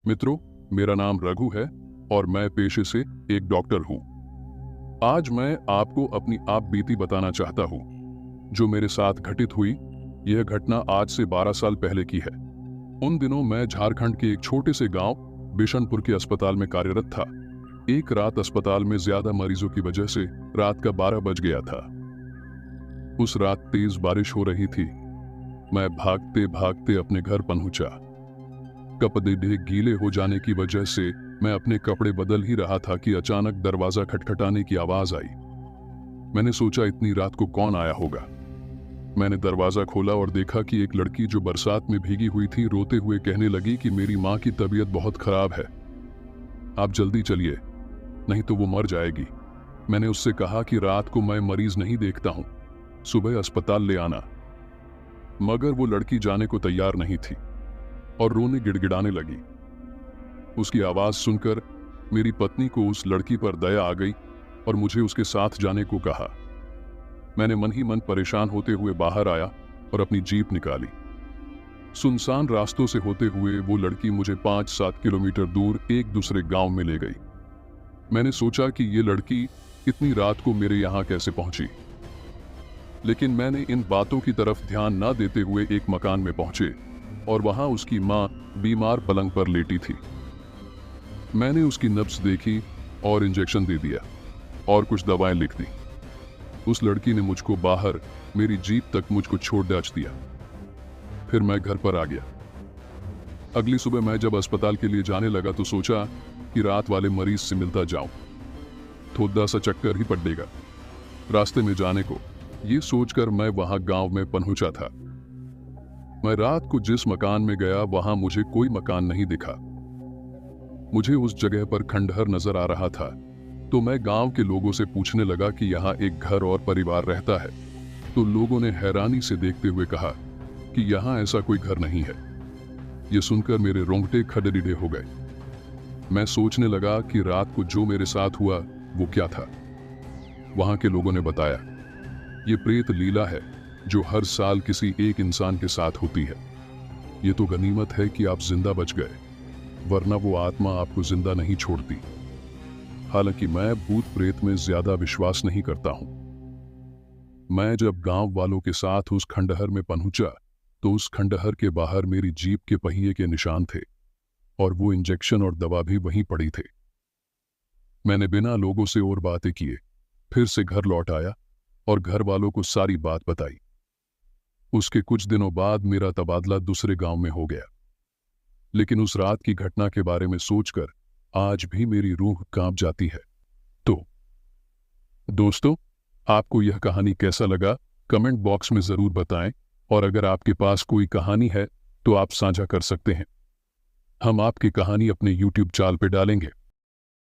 मित्रों, मेरा नाम रघु है और मैं पेशे से एक डॉक्टर हूं। आज मैं आपको अपनी आप बीती बताना चाहता हूं जो मेरे साथ घटित हुई। यह घटना आज से 12 साल पहले की है। उन दिनों मैं झारखंड के एक छोटे से गांव बिशनपुर के अस्पताल में कार्यरत था। एक रात अस्पताल में ज्यादा मरीजों की वजह से रात का 12 बज गया था। उस रात तेज बारिश हो रही थी। मैं भागते भागते अपने घर पहुंचा। कपड़े गीले हो जाने की वजह से मैं अपने कपड़े बदल ही रहा था कि अचानक दरवाजा खटखटाने की आवाज आई। मैंने सोचा इतनी रात को कौन आया होगा। मैंने दरवाजा खोला और देखा कि एक लड़की जो बरसात में भीगी हुई थी रोते हुए कहने लगी कि मेरी माँ की तबीयत बहुत खराब है, आप जल्दी चलिए नहीं तो वो मर जाएगी। मैंने उससे कहा कि रात को मैं मरीज नहीं देखता हूं, सुबह अस्पताल ले आना। मगर वो लड़की जाने को तैयार नहीं थी और रोने गिड़गिड़ाने लगी। उसकी आवाज सुनकर मेरी पत्नी को उस लड़की पर दया आ गई और मुझे उसके साथ जाने को कहा। मैंने मन ही मन परेशान होते हुए बाहर आया और अपनी जीप निकाली। सुनसान रास्तों से होते हुए वो लड़की मुझे 5-7 किलोमीटर दूर एक दूसरे गांव में ले गई। मैंने सोचा कि ये लड़की इतनी रात को मेरे यहां कैसे पहुंची, लेकिन मैंने इन बातों की तरफ ध्यान न देते हुए एक मकान में पहुंचे और वहां उसकी मां बीमार पलंग पर लेटी थी। मैंने उसकी नब्ज देखी और इंजेक्शन दे दिया और कुछ दवाएं लिख दी। उस लड़की ने मुझको बाहर मेरी जीप तक मुझको छोड़ डाच दिया। फिर मैं घर पर आ गया। अगली सुबह मैं जब अस्पताल के लिए जाने लगा तो सोचा कि रात वाले मरीज से मिलता जाऊं, थोड़ा सा चक्कर ही पड़ेगा रास्ते में जाने को। ये सोचकर मैं वहां गांव में पहुंचा था। मैं रात को जिस मकान में गया वहां मुझे कोई मकान नहीं दिखा। मुझे उस जगह पर खंडहर नजर आ रहा था, तो मैं गांव के लोगों से पूछने लगा कि यहाँ एक घर और परिवार रहता है। तो लोगों ने हैरानी से देखते हुए कहा कि यहाँ ऐसा कोई घर नहीं है। ये सुनकर मेरे रोंगटे खड़े हो गए। मैं सोचने लगा कि रात को जो मेरे साथ हुआ वो क्या था। वहां के लोगों ने बताया, ये प्रेत लीला है जो हर साल किसी एक इंसान के साथ होती है। ये तो गनीमत है कि आप जिंदा बच गए, वरना वो आत्मा आपको जिंदा नहीं छोड़ती। हालांकि मैं भूत प्रेत में ज्यादा विश्वास नहीं करता हूं। मैं जब गांव वालों के साथ उस खंडहर में पहुंचा तो उस खंडहर के बाहर मेरी जीप के पहिए के निशान थे और वो इंजेक्शन और दवा भी वहीं पड़ी थे। मैंने बिना लोगों से और बातें किए फिर से घर लौट आया और घर वालों को सारी बात बताई। उसके कुछ दिनों बाद मेरा तबादला दूसरे गांव में हो गया, लेकिन उस रात की घटना के बारे में सोचकर आज भी मेरी रूह कांप जाती है। तो दोस्तों, आपको यह कहानी कैसा लगा कमेंट बॉक्स में जरूर बताएं, और अगर आपके पास कोई कहानी है तो आप साझा कर सकते हैं। हम आपकी कहानी अपने YouTube चैनल पे डालेंगे।